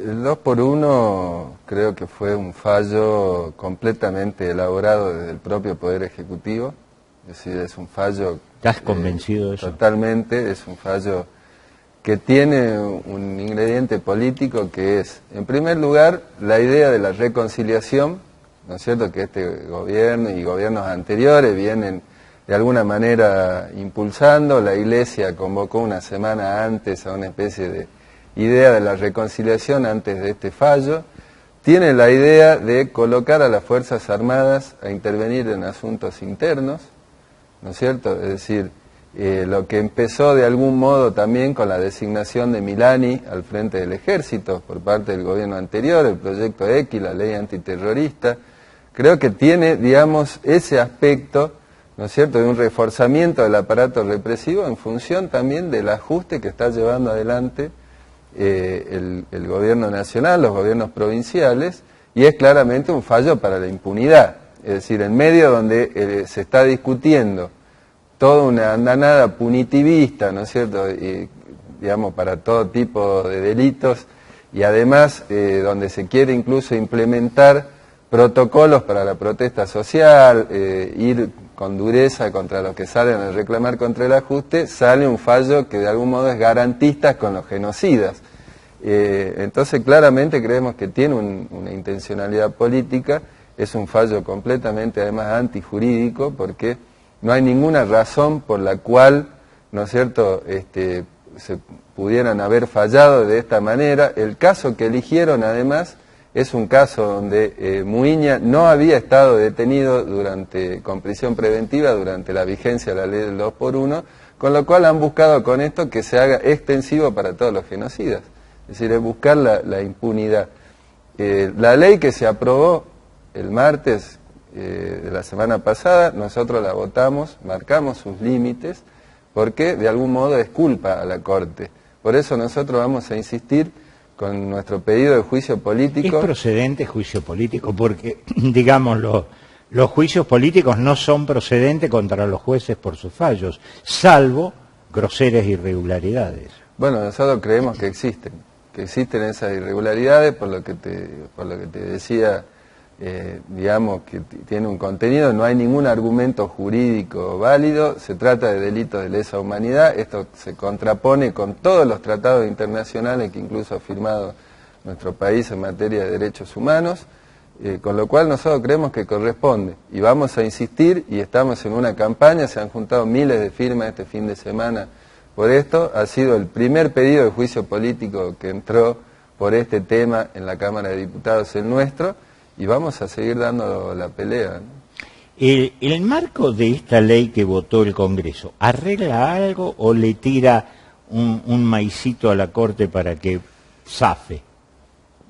El 2 por 1 creo que fue un fallo completamente elaborado desde el propio Poder Ejecutivo, es decir, es un fallo... ¿Estás convencido de eso? Totalmente, es un fallo que tiene un ingrediente político que es, en primer lugar, la idea de la reconciliación, ¿no es cierto?, que este gobierno y gobiernos anteriores vienen de alguna manera impulsando. La Iglesia convocó una semana antes a una especie de idea de la reconciliación antes de este fallo. Tiene la idea de colocar a las Fuerzas Armadas a intervenir en asuntos internos, ¿no es cierto? Es decir, lo que empezó de algún modo también con la designación de Milani al frente del ejército por parte del gobierno anterior, el proyecto X, la ley antiterrorista, creo que tiene, digamos, ese aspecto, ¿no es cierto?, de un reforzamiento del aparato represivo en función también del ajuste que está llevando adelante el gobierno nacional, los gobiernos provinciales, y es claramente un fallo para la impunidad. Es decir, en medio donde se está discutiendo toda una andanada punitivista, ¿no es cierto?, digamos, para todo tipo de delitos, y además donde se quiere incluso implementar protocolos para la protesta social, ir con dureza contra los que salen a reclamar contra el ajuste, sale un fallo que de algún modo es garantista con los genocidas. Entonces claramente creemos que tiene una intencionalidad política, es un fallo completamente además antijurídico, porque no hay ninguna razón por la cual, ¿no es cierto?, se pudieran haber fallado de esta manera. El caso que eligieron además es un caso donde Muiña no había estado detenido con prisión preventiva durante la vigencia de la ley del 2 por 1, con lo cual han buscado con esto que se haga extensivo para todos los genocidas. Es decir, es buscar la impunidad. La ley que se aprobó el martes de la semana pasada, nosotros la votamos, marcamos sus límites, porque de algún modo es culpa a la Corte. Por eso nosotros vamos a insistir con nuestro pedido de juicio político. ¿Es procedente juicio político? Porque, digamos, los juicios políticos no son procedentes contra los jueces por sus fallos, salvo groseras irregularidades. Bueno, nosotros creemos que existen esas irregularidades, por lo que te decía, digamos, que tiene un contenido, no hay ningún argumento jurídico válido, se trata de delitos de lesa humanidad, esto se contrapone con todos los tratados internacionales que incluso ha firmado nuestro país en materia de derechos humanos, con lo cual nosotros creemos que corresponde, y vamos a insistir, y estamos en una campaña, se han juntado miles de firmas este fin de semana por esto, ha sido el primer pedido de juicio político que entró por este tema en la Cámara de Diputados, el nuestro, y vamos a seguir dando la pelea, ¿no? ¿El marco de esta ley que votó el Congreso arregla algo o le tira un maicito a la Corte para que zafe?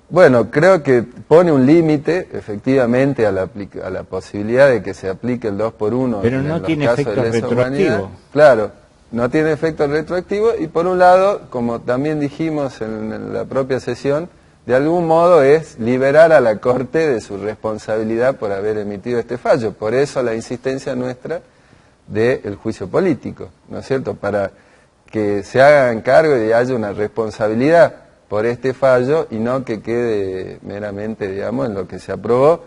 Bueno, creo que pone un límite, efectivamente, a la posibilidad de que se aplique el 2 por 1. Pero no tiene efecto retroactivo. Claro, no tiene efecto retroactivo, y por un lado, como también dijimos en la propia sesión, de algún modo es liberar a la Corte de su responsabilidad por haber emitido este fallo. Por eso la insistencia nuestra del juicio político, ¿no es cierto?, para que se hagan cargo y haya una responsabilidad por este fallo y no que quede meramente, digamos, en lo que se aprobó,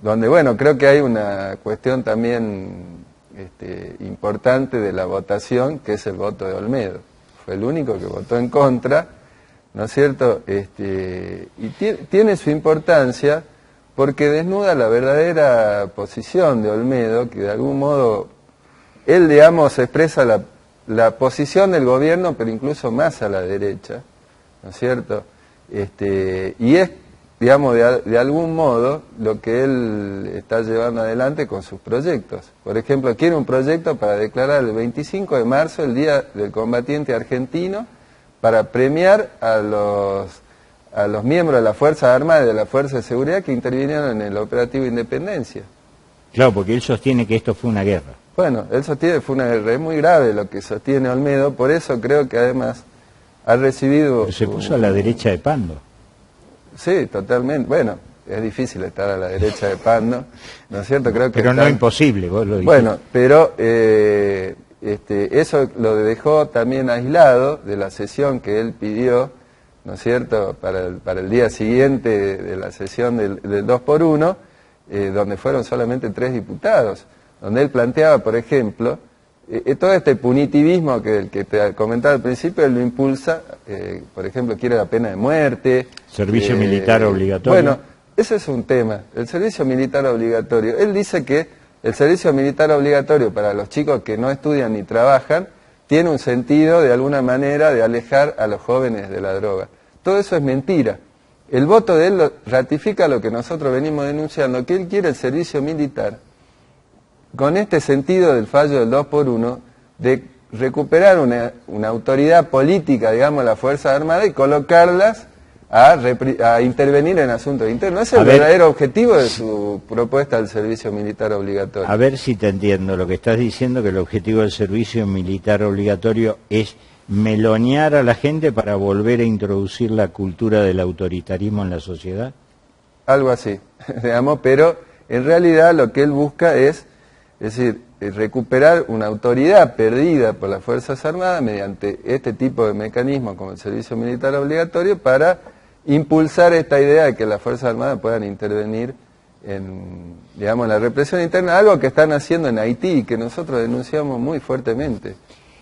donde, bueno, creo que hay una cuestión también importante de la votación, que es el voto de Olmedo. Fue el único que votó en contra, ¿no es cierto?, y tiene su importancia porque desnuda la verdadera posición de Olmedo, que de algún modo él, digamos, expresa la posición del gobierno, pero incluso más a la derecha, ¿no es cierto?, y es, digamos, de algún modo lo que él está llevando adelante con sus proyectos. Por ejemplo, quiere un proyecto para declarar el 25 de marzo el Día del Combatiente Argentino, para premiar a los miembros de las Fuerzas Armadas y de la Fuerza de Seguridad que intervinieron en el operativo Independencia. Claro, porque él sostiene que esto fue una guerra. Bueno, él sostiene que fue una guerra, es muy grave lo que sostiene Olmedo, por eso creo que además ha recibido... Pero se puso a la derecha de Pando. Sí, totalmente, bueno, es difícil estar a la derecha de Pando, ¿no es cierto? Creo que pero no imposible, vos lo dijiste. Bueno, pero... eso lo dejó también aislado de la sesión que él pidió ¿no es cierto?, para el día siguiente de la sesión del 2x1, donde fueron solamente 3 diputados, donde él planteaba, por ejemplo, todo este punitivismo que te comentaba al principio, él lo impulsa, por ejemplo, quiere la pena de muerte. Servicio militar obligatorio. Bueno, ese es un tema, el servicio militar obligatorio. Él dice que el servicio militar obligatorio para los chicos que no estudian ni trabajan tiene un sentido, de alguna manera, de alejar a los jóvenes de la droga. Todo eso es mentira. El voto de él ratifica lo que nosotros venimos denunciando, que él quiere el servicio militar con este sentido del fallo del 2x1, de recuperar una autoridad política, digamos, las Fuerzas Armadas, y colocarlas a intervenir en asuntos internos. Ese es el verdadero objetivo de su propuesta del servicio militar obligatorio. A ver si te entiendo. Lo que estás diciendo, que el objetivo del servicio militar obligatorio es melonear a la gente para volver a introducir la cultura del autoritarismo en la sociedad. Algo así, digamos, pero en realidad lo que él busca es decir, recuperar una autoridad perdida por las Fuerzas Armadas mediante este tipo de mecanismos como el servicio militar obligatorio, para impulsar esta idea de que las Fuerzas Armadas puedan intervenir en, digamos, la represión interna, algo que están haciendo en Haití y que nosotros denunciamos muy fuertemente.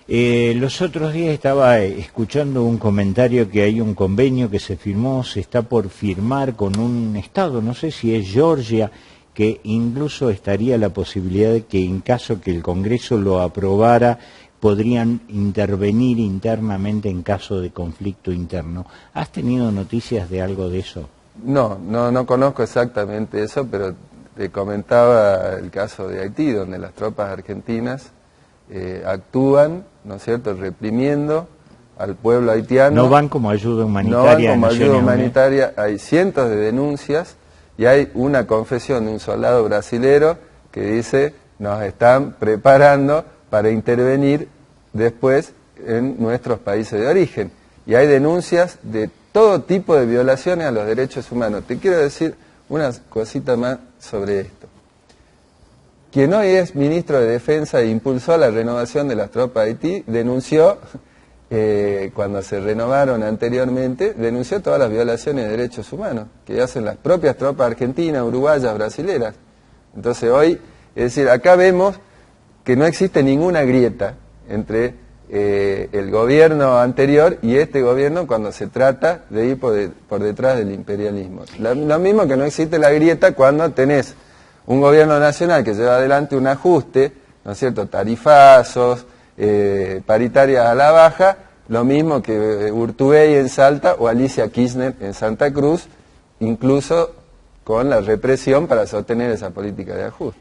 Los otros días estaba escuchando un comentario que hay un convenio que se firmó, se está por firmar con un estado, no sé si es Georgia, que incluso estaría la posibilidad de que en caso que el Congreso lo aprobara, podrían intervenir internamente en caso de conflicto interno. ¿Has tenido noticias de algo de eso? No conozco exactamente eso, pero te comentaba el caso de Haití, donde las tropas argentinas actúan, ¿no es cierto?, reprimiendo al pueblo haitiano. No van como ayuda humanitaria. No van como ayuda humanitaria, hay cientos de denuncias. Y hay una confesión de un soldado brasilero que dice, nos están preparando para intervenir después en nuestros países de origen. Y hay denuncias de todo tipo de violaciones a los derechos humanos. Te quiero decir una cosita más sobre esto. Quien hoy es ministro de Defensa e impulsó la renovación de las tropas de Haití, denunció, cuando se renovaron anteriormente, denunció todas las violaciones de derechos humanos que hacen las propias tropas argentinas, uruguayas, brasileras. Entonces hoy, es decir, acá vemos que no existe ninguna grieta entre el gobierno anterior y este gobierno cuando se trata de ir por detrás del imperialismo. Lo mismo que no existe la grieta cuando tenés un gobierno nacional que lleva adelante un ajuste, ¿no es cierto?, tarifazos, paritarias a la baja, lo mismo que Urtubey en Salta o Alicia Kirchner en Santa Cruz, incluso con la represión para sostener esa política de ajuste.